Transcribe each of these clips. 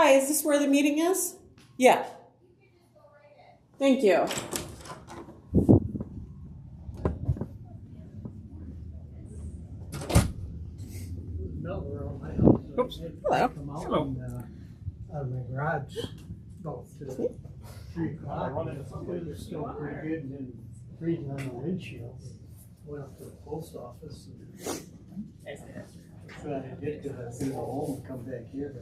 Hi, is this where the meeting is? Yeah. Thank you. Oops. Hello. Hello. Out of my garage about 3 o'clock. It was still pretty good and then freezing on the windshield. Went up to the post office and tried to get to the go home and come back here.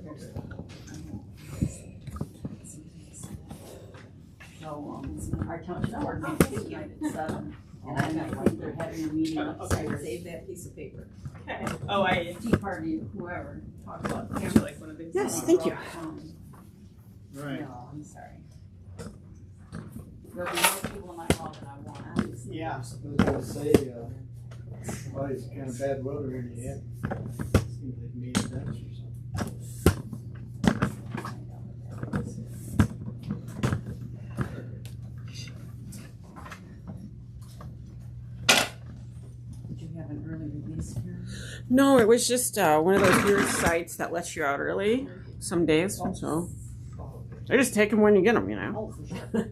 So, our township board meeting tonight at 7, and I think they're having a meeting upstairs. Save that piece of paper. Okay. Oh, Tea party, whoever, talk about. I feel like one of these. Yes, thank you. Right. No, I'm sorry. There'll be more people in my hall than I want. Yeah, I was gonna say, well, it's kind of bad weather in the end. Seems like made a bench or something. Did you have an early release here? No, it was just one of those weird sites that lets you out early some days. So I just take them when you get them, you know. Oh, for sure.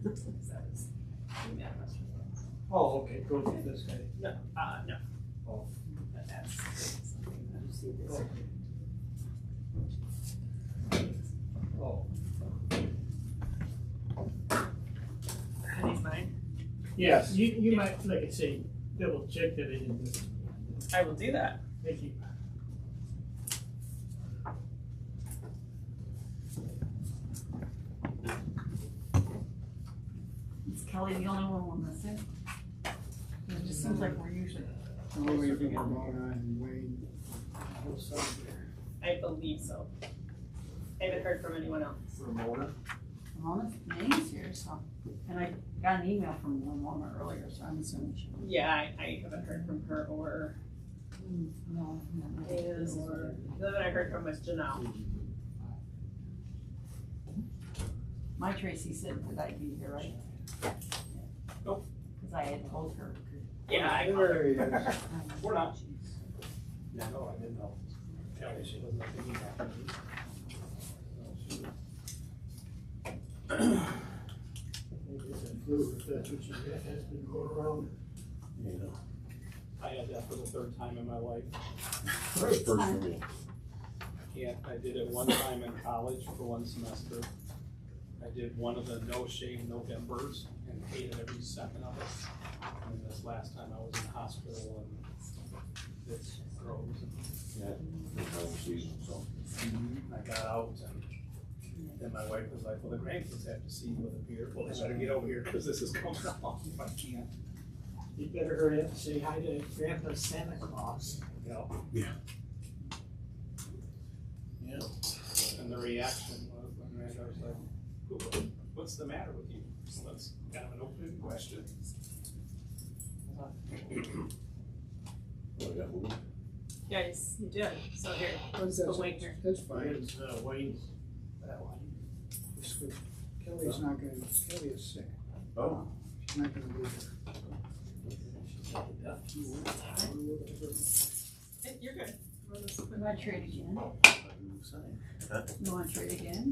Oh, okay, go with this guy. No, no. Oh. But that's Okay. Oh. Are these mine? Yes, you might, like I say, double check that it is. I will do that. Thank you. Is Kelly the only one we'll miss it? It just seems like we're usually. I believe so. I haven't heard from anyone else. Ramona? Ramona's name's here, so, and I got an email from Ramona earlier, so I'm assuming she. Yeah, I haven't heard from her or No. is or the other one I heard from was Janelle. My Tracy said that I'd be here, right? Nope. Cause I had told her. Yeah, I There he is. We're not. Yeah, no, I didn't know. Kelly, she wasn't thinking that. Maybe it's a flu, if that's what you get, has been going around. I had that for the 3rd time in my life. First for me. I did it one time in college for 1 semester. I did one of the no shave Novembers and hated every second of it. And this last time I was in the hospital and this grows. Yeah, season, so. I got out and then my wife was like, well, the grandkids have to see you with a beer. Well, they better get over here because this is coming off if I can't. You better hurry up and say hi to Grandpa Santa Claus. Yeah. Yeah. Yeah. And the reaction was, when Randall was like, what's the matter with you? So that's kind of an open question. Oh, yeah, movie? Yeah, you did. So here, let's go wait here. That's fine. It's Wayne's, that one. Kelly's not gonna, Kelly is sick. Oh. She's not gonna be here. Hey, you're good. You want to trade again? You want to trade again?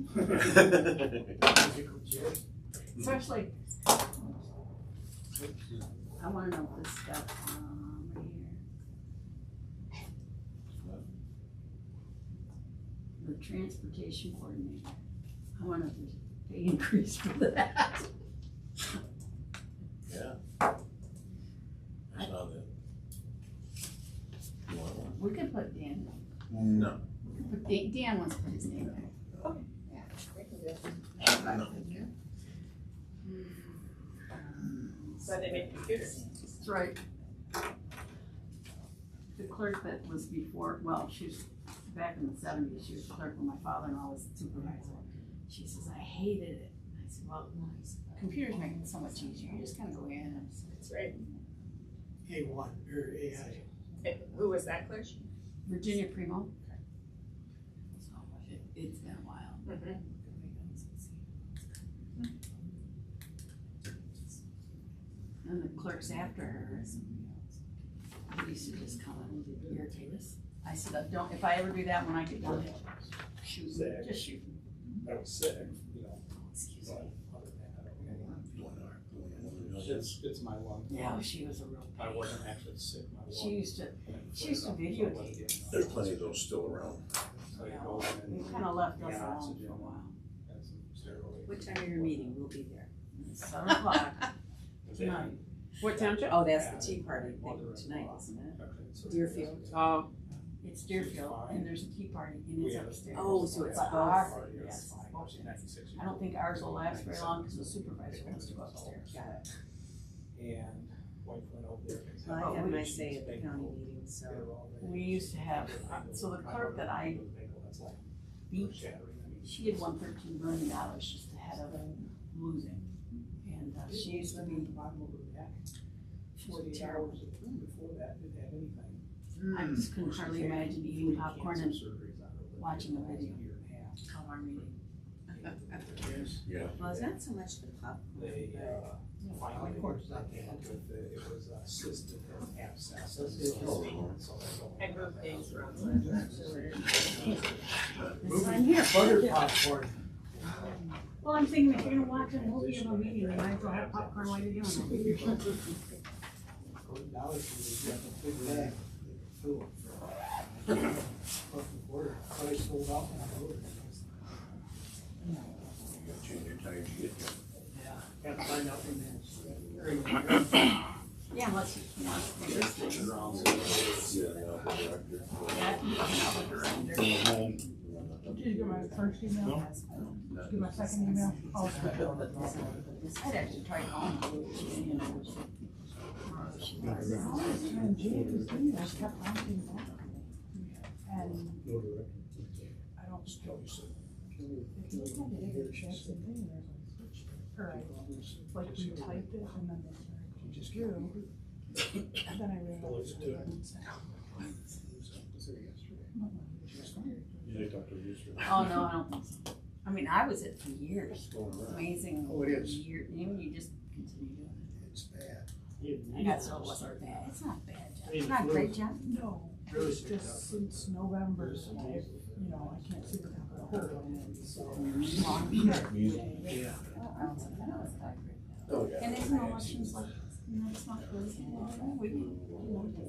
Especially, I want to know this stuff, right here. The transportation coordinator. I want to pay increase for that. Yeah. I saw that. You want one? We could put Dan, No. but Dan wants to put his name there. No. So they make computers. That's right. The clerk that was before, well, she was back in the 70s, she was the clerk when my father-in-law was the supervisor. She says, I hated it. And I said, well, computers make it so much easier. You just kind of go in and. That's right. A1 or AI. Hey, who was that, Claire? Virginia Primo. So it's been a while. Mm-hmm. And the clerks after her, they used to just come and irritate us. I said, don't, if I ever do that when I get done, shoot me, just shoot me. I was sick, you know. But other than that, I don't it's my lung. Yeah, she was a real I pain. wasn't actually sick, my lung. She used to videotape. There's plenty of those still around. So you go in You and kinda left us get alone oxygen for a while. and some steroids. What time of your meeting? We'll be there. 7 o'clock. Tonight. What township? Oh, that's the tea party thing tonight, isn't it? Deerfield. Oh, It's Deerfield, and there's a tea party, and it's upstairs. Oh, so it's But both. ours, yes, it's both. I don't think ours will last very long, because the supervisor wants to go upstairs. Got it. And wife went over there. Well, I had my say at the county meeting, so. We used to have, so the clerk that I beat, she had won $13 million just ahead of losing. And she used to be, she was terrible. Before that, didn't have anything. I just couldn't hardly imagine eating popcorn and watching a video of our meeting. Yeah. Well, it's not so much the popcorn, They, but finally, it was assisted abscess. I moved things around. I'm here. Butter popcorn. Well, I'm thinking if you're gonna watch a movie of a meeting, you might as well have popcorn while you're doing it. Now it's got a big bag full of order. I sold out when I ordered. You gotta change your time to get there. Yeah. Got to find out in minutes. Yeah, unless you want to do this thing. Yeah, the director. That, and the director. Did you get my first email? Did you get my second email? Oh, I'd actually try calling her. and James, I kept asking back. And I don't. If you look at it, it's the same thing, there's a switch there. Or like we typed it and then they just drew. And then I realized. Oh, no, I don't think so. I mean, I was it for years. It's amazing. Oh, it is. You just continue doing It's bad. it. I got so it wasn't bad. It's not bad, Jeff. It's not great, Jeff. No, it's just since November, I can't see the hole in it, so. Yeah. Oh, yeah. And isn't elections like, it's not really,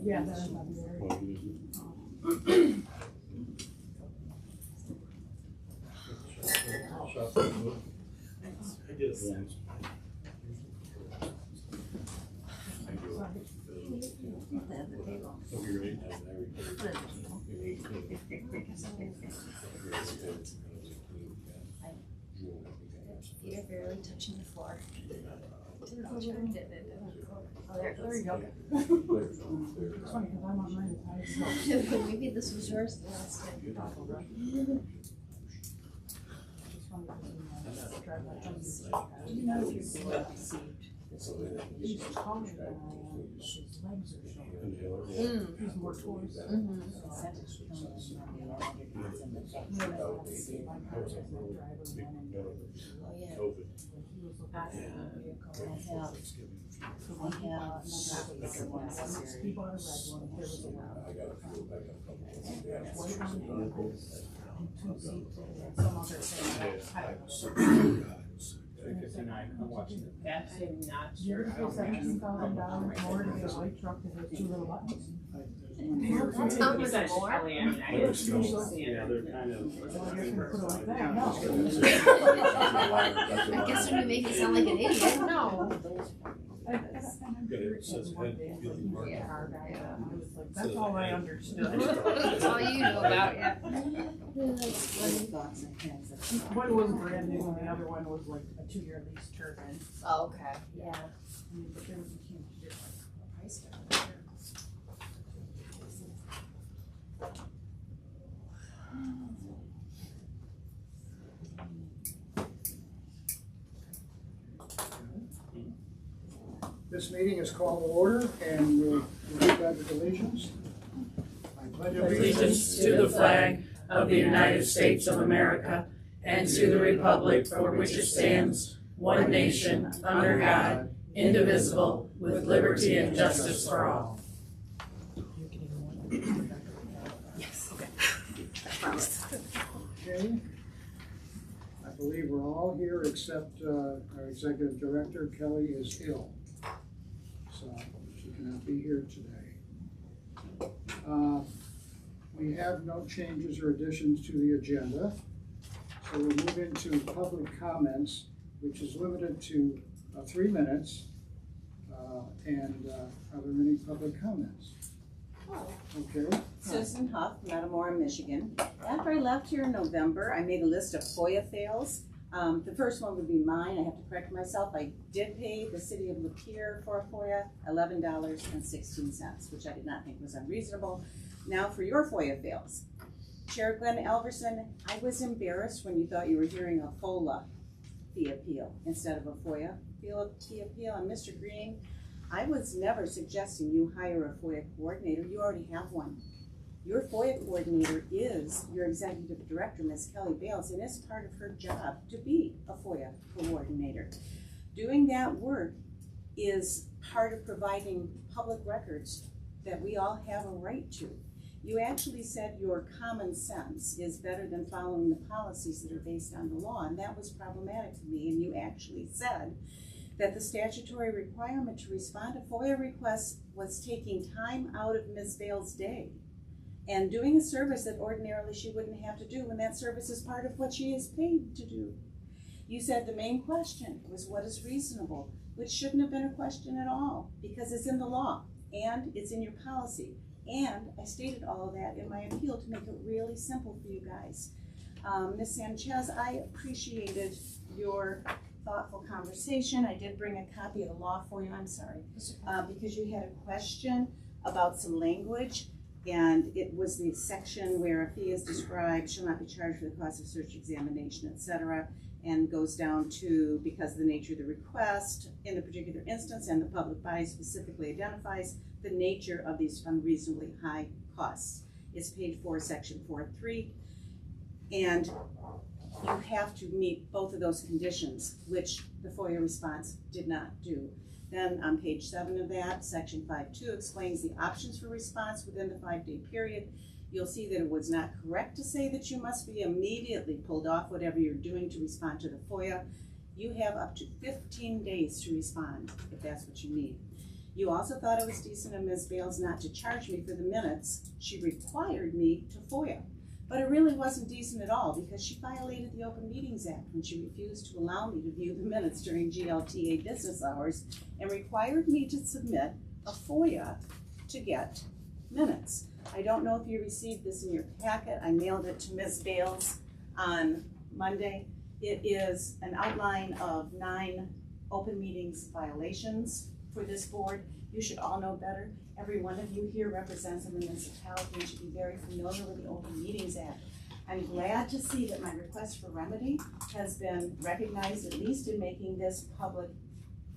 Yeah, that is not very. I did it once. you're barely touching the floor. Oh, there you go. It's funny, cause I'm on mine. Maybe this was yours last time. It's funny, cause drive that comes. Do you know if you're he's taller than I am, his legs are shorter. He's more towards. Oh, yeah. He bought a red one, there was a white one, and 2 seats, and some other thing, I don't know. 59, I'm watching it. That's not You're sure. gonna pay $17,000 more to get a white truck that has 2 little buttons. That's how much That's more. probably, I mean, I didn't see Yeah, it. they're kind of. So I guess we put it like that, no. I guess when you make me sound like an idiot. No. I'm sure it says one day, it's like, he's a car guy, and I was like, that's all I understood. That's all you know about, yeah. That's funny thoughts I have. One was brand new, and the other one was like a 2-year lease turbine. Oh, okay. Yeah. I mean, but there was a huge difference. Price difference. This meeting is called to order and we'll do pledge of allegiance. I pledge Allegiance to the flag of the United States of America and to the republic for which it stands, one nation, under God, indivisible, with liberty and justice for all. Okay. I believe we're all here except our executive director, Kelly, is ill. So she cannot be here today. We have no changes or additions to the agenda. So we'll move into public comments, which is limited to 3 minutes. Are there any public comments? Okay. Susan Huff, Metamora, Michigan. After I left here in November, I made a list of FOIA fails. The first one would be mine. I have to correct myself. I did pay the city of Lapeer for a FOIA, $11.16, which I did not think was unreasonable. Now for your FOIA fails. Chair Glenn Elverson, I was embarrassed when you thought you were hearing a FOLA fee appeal instead of a FOIA fee appeal. And Mr. Green, I was never suggesting you hire a FOIA coordinator. You already have one. Your FOIA coordinator is your executive director, Ms. Kelly Bales, and it's part of her job to be a FOIA coordinator. Doing that work is part of providing public records that we all have a right to. You actually said your common sense is better than following the policies that are based on the law, and that was problematic to me. And you actually said that the statutory requirement to respond to FOIA requests was taking time out of Ms. Bales' day and doing a service that ordinarily she wouldn't have to do when that service is part of what she is paid to do. You said the main question was what is reasonable, which shouldn't have been a question at all because it's in the law and it's in your policy. And I stated all of that in my appeal to make it really simple for you guys. Ms. Sanchez, I appreciated your thoughtful conversation. I did bring a copy of the law for you, I'm sorry, because you had a question about some language, and it was the section where a fee is described shall not be charged for the cost of search examination, etc., and goes down to because of the nature of the request in the particular instance and the public body specifically identifies the nature of these unreasonably high costs. It's page 4, section 4.3, and you have to meet both of those conditions, which the FOIA response did not do. Then on page 7 of that, section 5.2 explains the options for response within the 5-day period. You'll see that it was not correct to say that you must be immediately pulled off whatever you're doing to respond to the FOIA. You have up to 15 days to respond if that's what you need. You also thought it was decent of Ms. Bales not to charge me for the minutes. She required me to FOIA. But it really wasn't decent at all because she violated the Open Meetings Act when she refused to allow me to view the minutes during GLTA business hours and required me to submit a FOIA to get minutes. I don't know if you received this in your packet. I mailed it to Ms. Bales on Monday. It is an outline of 9 open meetings violations for this board. You should all know better. Every one of you here represents a municipality and should be very familiar with the Open Meetings Act. I'm glad to see that my request for remedy has been recognized, at least in making this public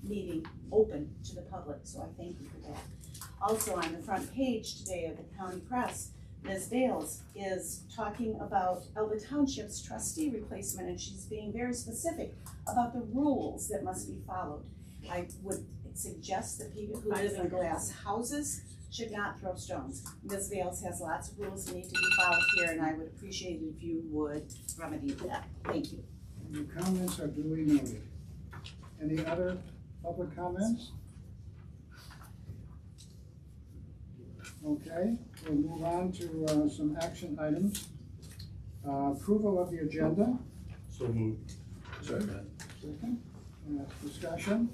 meeting open to the public, so I thank you for that. Also on the front page today of the county press, Ms. Bales is talking about Elba Township's trustee replacement, and she's being very specific about the rules that must be followed. I would suggest that people who live in glass houses should not throw stones. Ms. Bales has lots of rules that need to be followed here, and I would appreciate it if you would remedy that. Thank you. Your comments are duly noted. Any other public comments? Okay, we'll move on to some action items. Approval of the agenda. So moved. Second. Second. Discussion.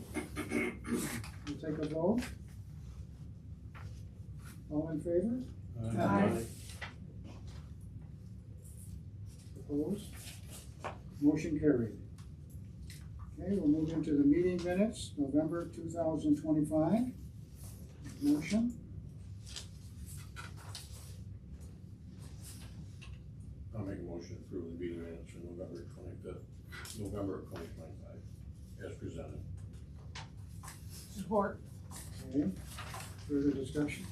We'll take a vote. All in favor? Aye. Opposed? Motion carried. Okay, we'll move into the meeting minutes, November 2025. Motion. I'll make a motion to approve the meeting minutes for November 25th, November of 2025, as presented. Support. Okay, further discussion?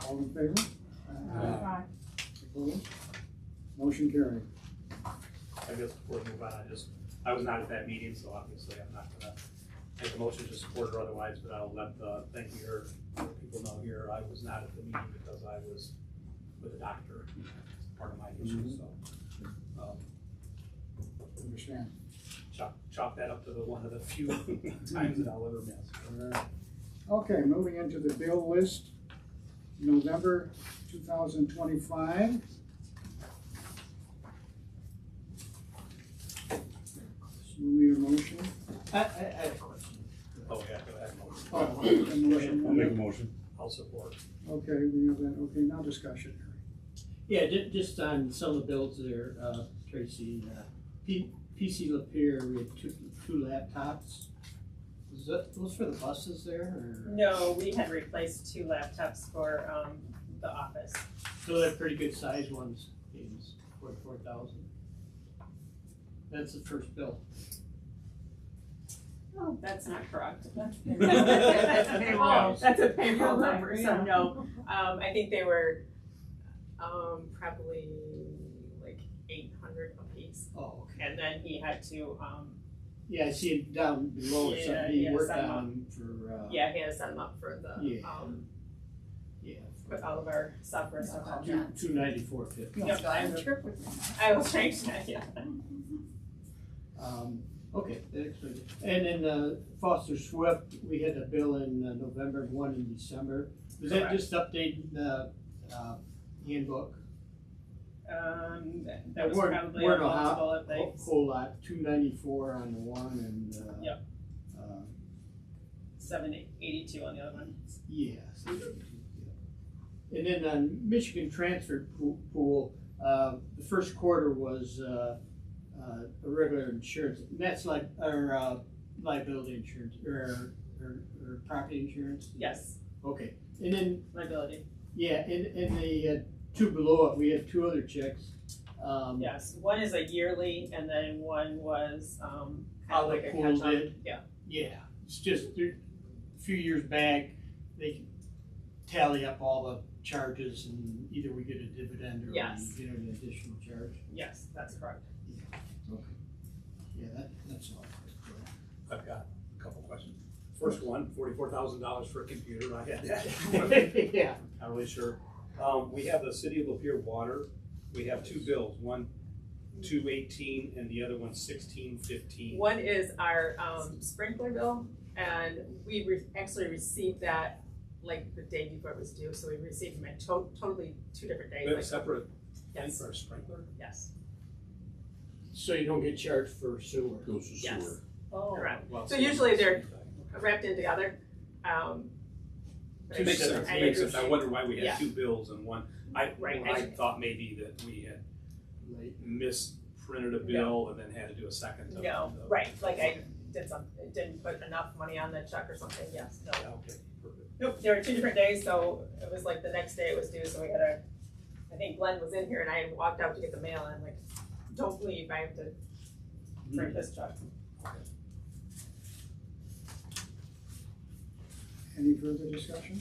All in favor? Aye. Opposed? Motion carried. I guess before we move on, I was not at that meeting, so obviously I'm not gonna make a motion to support or otherwise, but I'll let the people know here, I was not at the meeting because I was with a doctor, part of my issue, so Understand. Chalk that up to one of the few times that I'll ever miss. Okay, moving into the bill list, November 2025. We need a motion. I have a question. Oh, yeah, go ahead. Oh, a motion. I'll make a motion. I'll support. Okay, we have that, okay, now discussion. Yeah, just on some of the bills there, Tracy, PC Lapeer, we had two laptops. Was that, those for the buses there, or? No, we had replaced 2 laptops for, the office. So they're pretty good sized ones, games, 44,000. That's the first bill. Oh, that's not correct. That's a payroll. That's a payroll number, so no. I think they were, probably like 800 a piece. Oh, okay. And then he had to, Yeah, I see it down below, Yeah, something he yeah, worked some on for, yeah, he had to set them up for the, Yeah. Yeah. put all of our software stuff on. 294.50. Yep, I was trying to, yeah. Okay, that explains it. And then Foster Swift, we had a bill in November, one in December. Was that Correct. just updating the handbook? That was Weren't- probably weren't a a hot- multiple of things. Whole lot, 294 on the one and, Yep. 782 on the other one. Yes. And then on Michigan Transfer Pool, the first quarter was a regular insurance, and that's like our liability insurance or property insurance. Yes, Okay, and then liability. yeah, and the two below it, we had 2 other checks. Yes, one is a yearly, and then one was kind How of the like a pool catch-up. did. Yeah. Yeah, it's just a few years back, they tally up all the charges and either we get a dividend or Yes. we get an additional charge. Yes, that's correct. Okay. Yeah, that's all. I've got a couple questions. First one, $44,000 for a computer, I had that. Yeah. Not really sure. We have the City of Lapeer Water, we have 2 bills, one 218 and the other one 1615. One is our sprinkler bill, and we actually received that like the day before it was due, so we received them at totally 2 different days. We have a like- separate thing Yes. for a sprinkler? Yes. So you don't get charged for sewer? Goes to Yes. sewer. Oh. Correct. Well, So it's usually the they're same thing. wrapped in together. It makes sense, I it makes sense. I agree. wonder why we had Yeah. 2 bills and one. Right. I thought maybe that we had misprinted a bill and then had to do a second. of No, the- right, like I didn't put enough money on the check or something, yes, no. Yeah, okay, perfect. Nope, there were 2 different days, so it was like the next day it was due, so we had I think Glenn was in here and I walked out to get the mail and I'm like, don't leave, I have to print this check. Any further discussion?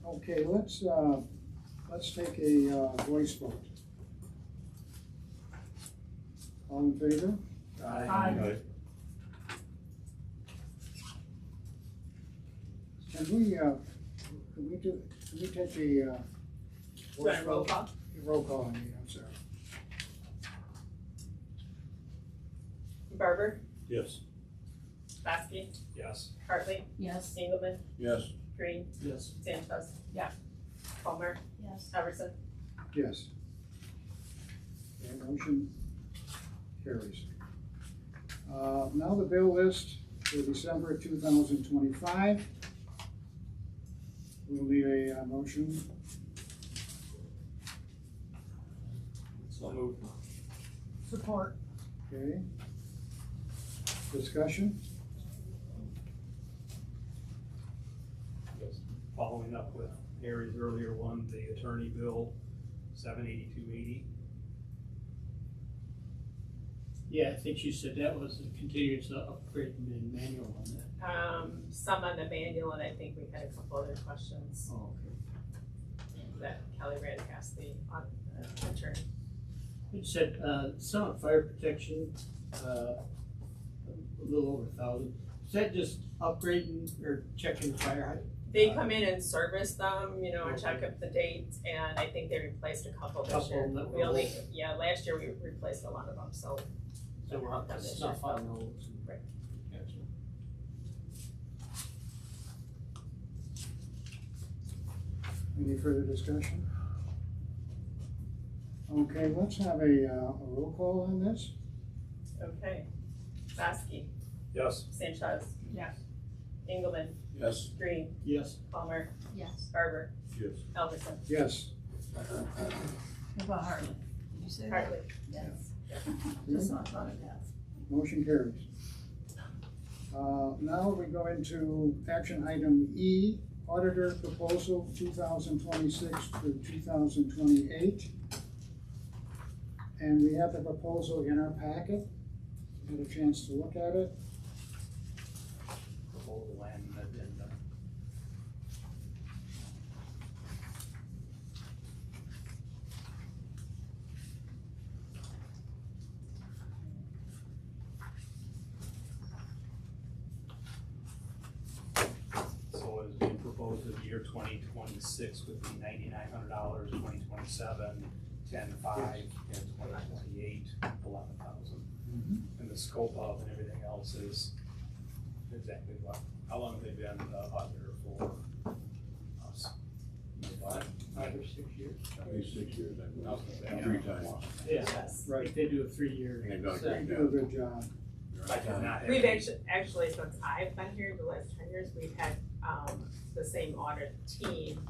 Okay, let's take a voice vote. All in favor? Aye. Can we take a You voice want a roll vote? call? Roll call, I mean, I'm sorry. Barber, Yes. Basky, Yes. Hartley, Yes. Engelmann, Yes. Green, Yes. Sanchez. Yeah. Palmer, Yes. Everson. Yes. Okay, motion carries. Now the bill list for December 2025. We'll need a motion. So moved. Support. Okay. Discussion? Just following up with Harry's earlier one, the attorney bill, 782.80. Yeah, I think you said that was a continuous upgrade in manual on that. Some on the manual, and I think we had a couple other questions Oh, okay. that Kelly ran past the attorney. It said, some on fire protection, a little over 1,000. Is that just upgrading or checking fire height? They come in and service them, you know, and check up the dates, and I think they replaced a couple this Couple year. that were We only, old. yeah, last year we replaced a lot of them, so. So we're up to snuff on those. Right. Gotcha. Any further discussion? Okay, let's have a roll call on this. Okay. Baskey, Yes. Sanchez. Yes. Engelmann, Yes. Green, Yes. Palmer, Yes. Garber, Yes. Elverson, Yes. What about Hartley? Did you say that? Hartley. Yes. Just not thought of that. Motion carries. Now we go into action item E, auditor proposal 2026 through 2028. And we have the proposal in our packet. Had a chance to look at it. The whole land addenda. So it is being proposed that the year 2026 would be $9,900, 2027, 10,500, and 2028, 11,000. And the scope of and everything else is exactly what, how long have they been auditor for us? 5 or 6 years. At least 6 years, I Yeah. think, 3 times. Yes, right, they do a 3-year. And they've done a They great do a job. good job. I do not have. We've actually, since I've been here, the last 10 years, we've had, the same audit team.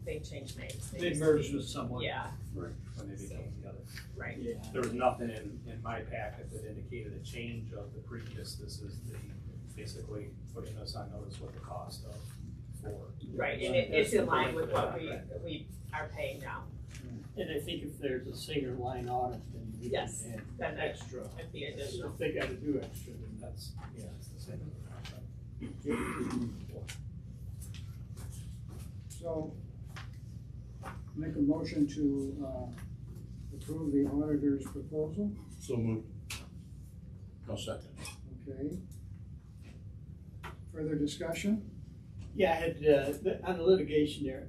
They changed names. They used to merged be- with someone. Yeah, When they became the other. right. Yeah. There was nothing in my packet that indicated a change of the previous, this is the, basically putting us on notice what the cost of for. Right, and it's in line with what we are paying now. And I think if there's a single line audit, then we can Yes, add then that- extra. That'd be additional. If they gotta do extra, then That's, yeah, it's the same. So, make a motion to approve the auditor's proposal, So moved. I'll second. okay? Further discussion? Yeah, I had, on the litigation there,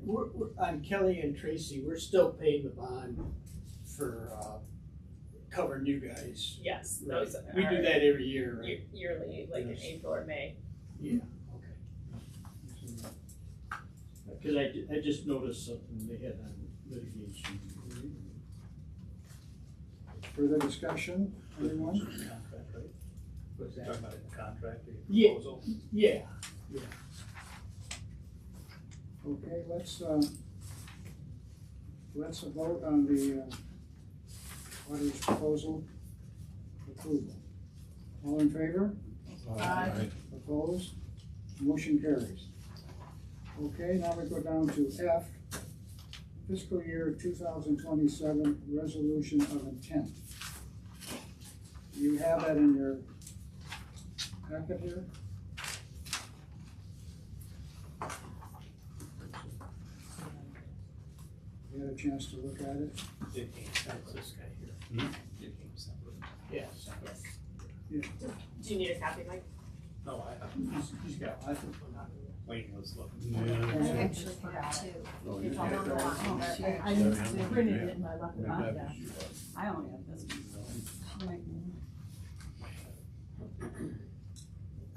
on Kelly and Tracy, we're still paying the bond for, covering you guys. Yes, Right. those We do are that every year, right? yearly, like in Yes. April or May. Yeah, okay. Cause I just noticed something they had on litigation. Further discussion, anyone? Contract, right? What's Talking about in the contract, the Yeah. proposal? Yeah, Okay, let's vote on the auditor's proposal approval. All in favor? Aye. Opposed? Motion carries. Okay, now we go down to F, fiscal year 2027 resolution of intent. You have that in your packet here? You had a chance to look at it? It came, that's this guy here. Hmm? It came separate. yeah. Do you need a copy, Mike? No, I, He's got, I think, Wayne was looking. Yeah. I actually forgot too. Oh, you If had I don't know that. why. Oh, shit. Yeah. I didn't print it and I left it Yeah. on Yeah. there. I only have this one.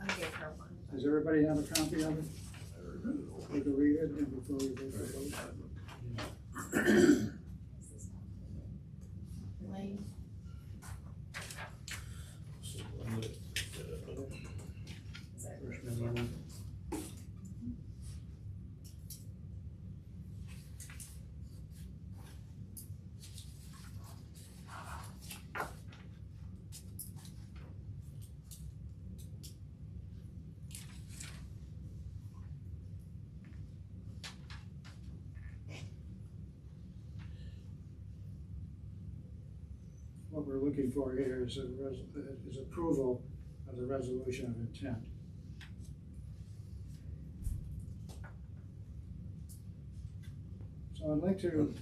I'll give her one. Does everybody have a copy of it? We can read it and before we vote for those. Elaine? What we're looking for here is is approval of the resolution of intent. So I'd like to,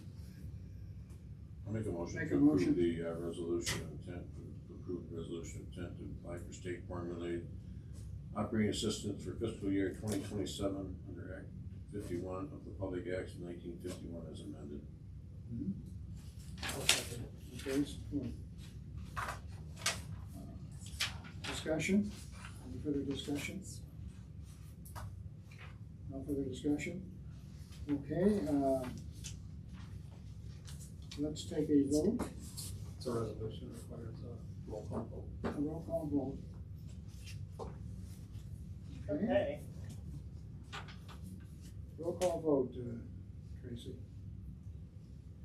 I'll make a motion Make to a motion. approve the resolution of intent, to approve the resolution of intent to apply for state formulated operating assistance for fiscal year 2027 under Act 51 of the Public Acts of 1951 as amended. Okay, support. Discussion? Any further discussions? No further discussion? Okay, let's take a vote, It's a resolution that requires a roll call vote. a roll call vote. Okay, Okay. roll call vote, Tracy.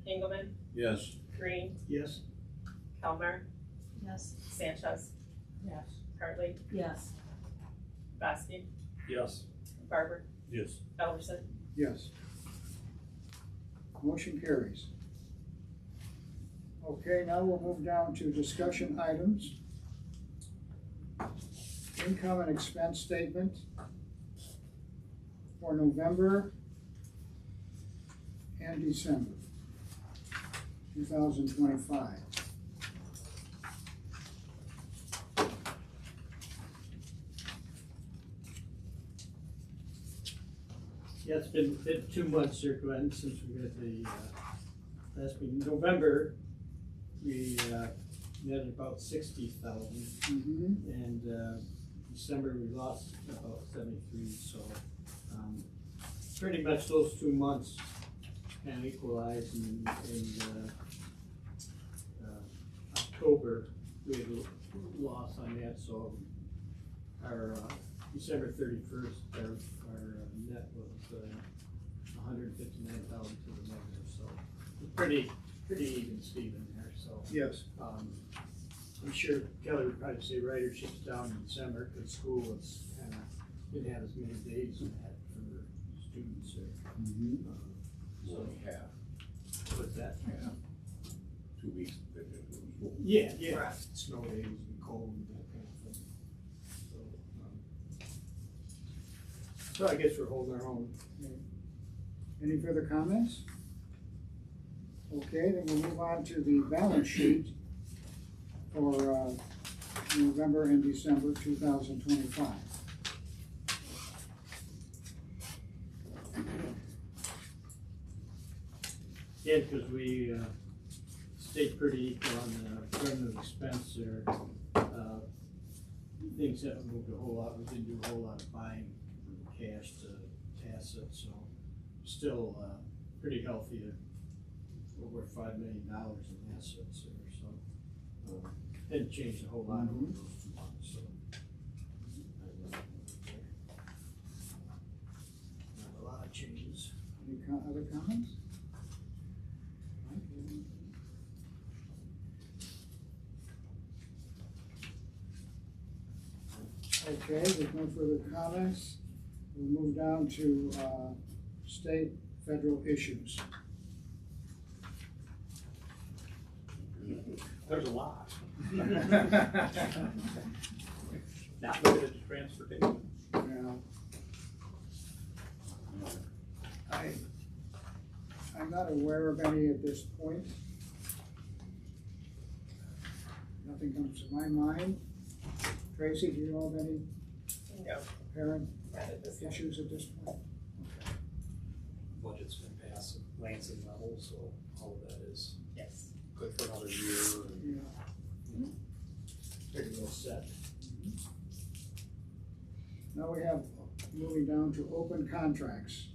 Engelmann, Yes. Green, Yes. Kelmer, Yes. Sanchez, Yes. Hartley, Yes. Basky, Yes. Barber, Yes. Elverson. Yes. Motion carries. Okay, now we'll move down to discussion items. Income and expense statement for November and December 2025. Yeah, it's been 2 months there, Glenn, since we had the, last meeting. November, we, netted about 60,000, and, December, we lost about 73, so, pretty much those 2 months kind of equalized, and, October, we had a loss on that, so our, December 31st, our net was, 159,000 to the negative, so pretty even Steven there, so. Yes. I'm sure Kelly would probably say ridership's down in December, because school was kind of, didn't have as many days as that for students there. So, Only half. what's that? Half. 2 weeks. Yeah, Right. snow days and cold and that kind of thing. So I guess we're holding our own. Any further comments? Okay, then we'll move on to the balance sheet for November and December 2025. Yeah, because we stayed pretty equal on the revenue expense there. Things haven't moved a whole lot. We didn't do a whole lot of buying from cash to assets, so still pretty healthy at over $5 million in assets there, so didn't change a whole lot over those 2 months, so. Not a lot of changes. Any other comments? Okay, with no further comments, we'll move down to state, federal issues. There's a lot. Not limited to transportation. Now, I'm not aware of any at this point. Nothing comes to my mind. Tracy, do you know of any No, apparent not at this time. issues at this point? Budget's been passed at Lansing level, so all of that is Yes. good for another year. Yeah. Pretty well set. Now we have, moving down to open contracts.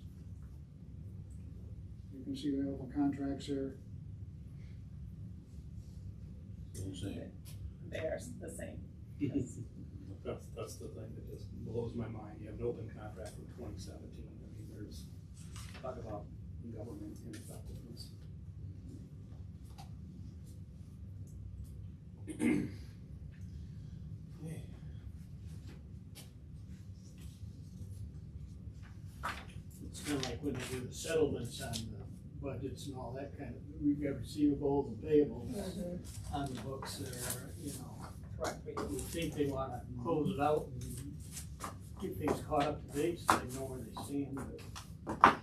You can see the open contracts here. Same. They are the same. Yes. That's the thing that just blows my mind. You have an open contract from 2017. I mean, there's talk about government ineffectiveness. It's kind of like when they do the settlements on the budgets and all that kind of, we've got receivables and payables on the books there, you know. Correct. We think they wanna close it out and get things caught up to date so they know where they stand, but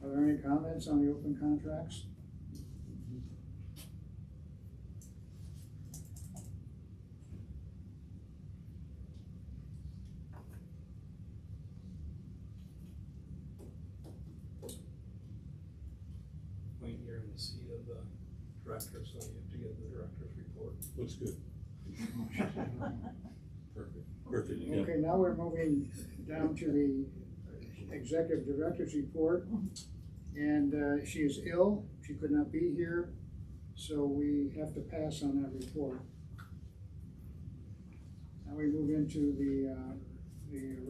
Are there any comments on the open contracts? the director, so you have to get the director's report. Looks good. Perfect, yeah. Okay, now we're moving down to the executive director's report. And she is ill, she could not be here, so we have to pass on that report. Now we move into the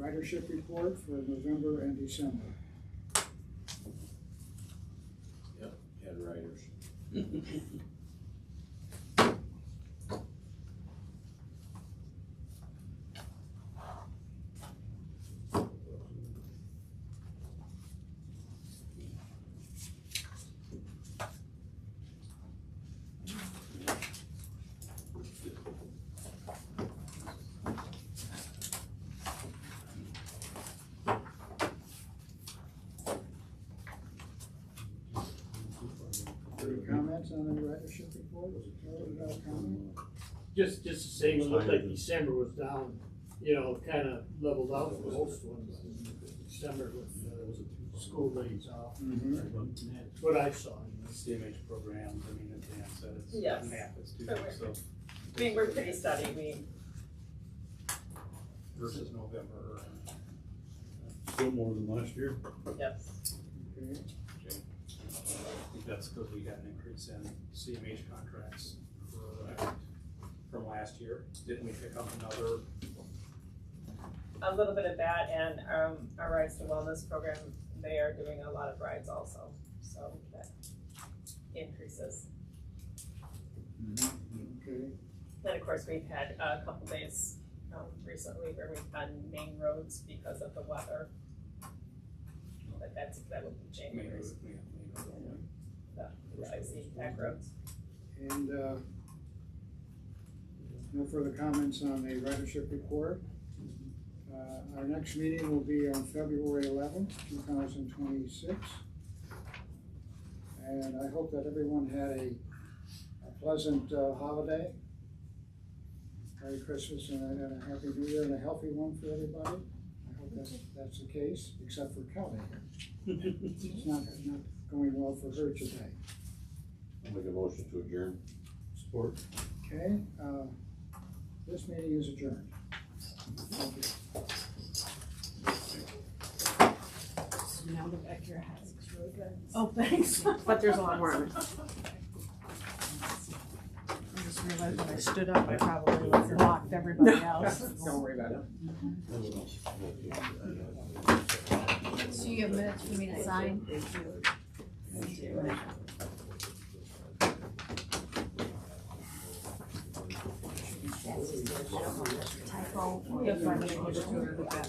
ridership report for November and December. Yep, had riders. Any comments on the ridership report? Was it Carol, you got a comment? Just to say, it looked like December was down, you know, kind of leveled out for most ones. December with school days off. That's what I saw. CMH programs, I mean, as Dan said, it's Yes. half its But students, so I mean, we're pretty steady, versus November. Still more than last year. yes. Okay. I think that's because we got an increase in CMH contracts from last year. Didn't we pick up another? A little bit of that, and our Rides to Wellness program, they are doing a lot of rides also, so that increases. Okay. Then, of course, we've had a couple days recently where we've done main roads because of the weather. But that would be January, the icy back roads. And no further comments on the ridership report. Our next meeting will be on February 11th, 2026. And I hope that everyone had a pleasant holiday. Merry Christmas and a Happy New Year and a healthy one for everybody. I hope that's the case, except for Kelly. It's not going well for her today. I'll make a motion to adjourn. Support. Okay, this meeting is adjourned. Thank you. Now the back of your house is really good. Oh, thanks. But there's a lot more of it. I just realized when I stood up, I probably blocked everybody else. Don't worry about it. So you have minutes for me to sign? Typo. That's why I made you just go to the back.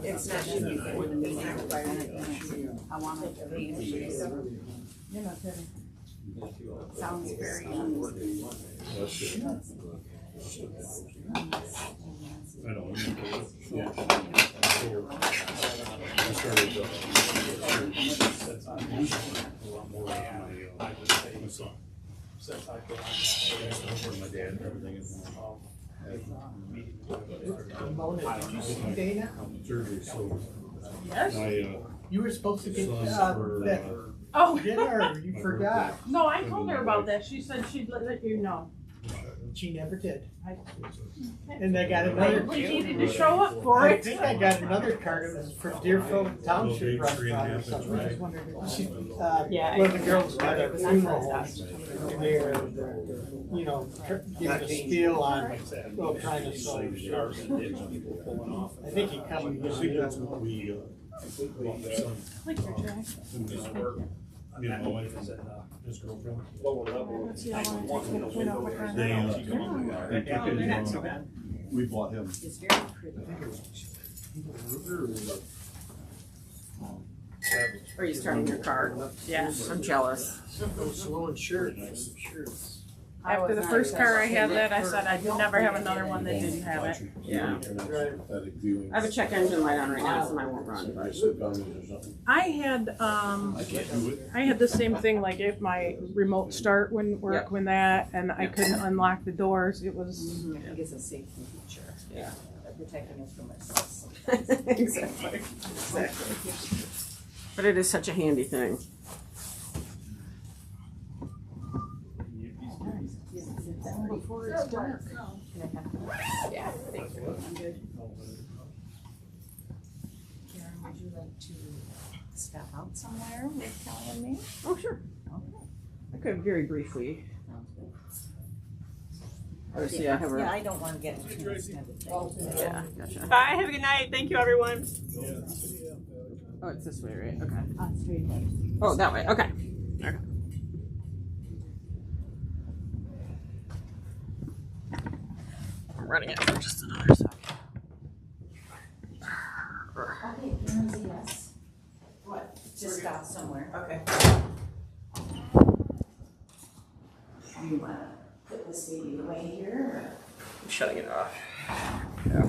It's not should be for the meeting. I wanted to be. You're not kidding. Sounds very. I know. Yeah. I started, Since I put my dad and everything is Mona, did you see Dana? surgery, so Yes? my, You were supposed to get sons were, that Oh, dinner, you forgot. no, I told her about that. She said she'd let you know. She never did. I- And I got another. We needed to show up for I it. think I got another card, it was from Deerfield Township Well, they restaurant or screened something. it, I just wondered if- She, Yeah, one of the girls got a it was funeral not home, and they're, you know, giving a spiel on, well, trying to solve sheriffs. I think he come and I think that's gives what we, son, Like your dress. you know, my wife and his girlfriend. Let's see how long it takes me to clean up my car. They took it, we bought him. It's very pretty. Are you starting your car? Yeah. I'm jealous. those slow insurance, shirts. After the first car I had that, I said I'd never have another one that didn't have it. Yeah. Right. I have a check engine light on right now, so mine won't run. I had, I can't do it. I had the same thing, like if my remote start wouldn't work Yep. when that, and I couldn't unlock the doors, it was, I think it's a safety feature. Yeah. Protecting us from ourselves. Exactly. But it is such a handy thing. It's dark. Yeah, thank you. I'm good. Karen, would you like to step out somewhere with Kelly and me? Oh, sure. Okay. I could very briefly. Sounds good. Obviously, I have Yeah, a. I don't wanna get into an extended thing. Yeah, gotcha. Bye, have a good night. Thank you, everyone. Oh, it's this way, right? Okay. Straight ahead. Oh, that way. Okay. Okay. I'm running it for just another second. Okay, Karen's a yes. What? Just stop somewhere. Okay. You wanna put this baby away here? I'm shutting it off. Yeah.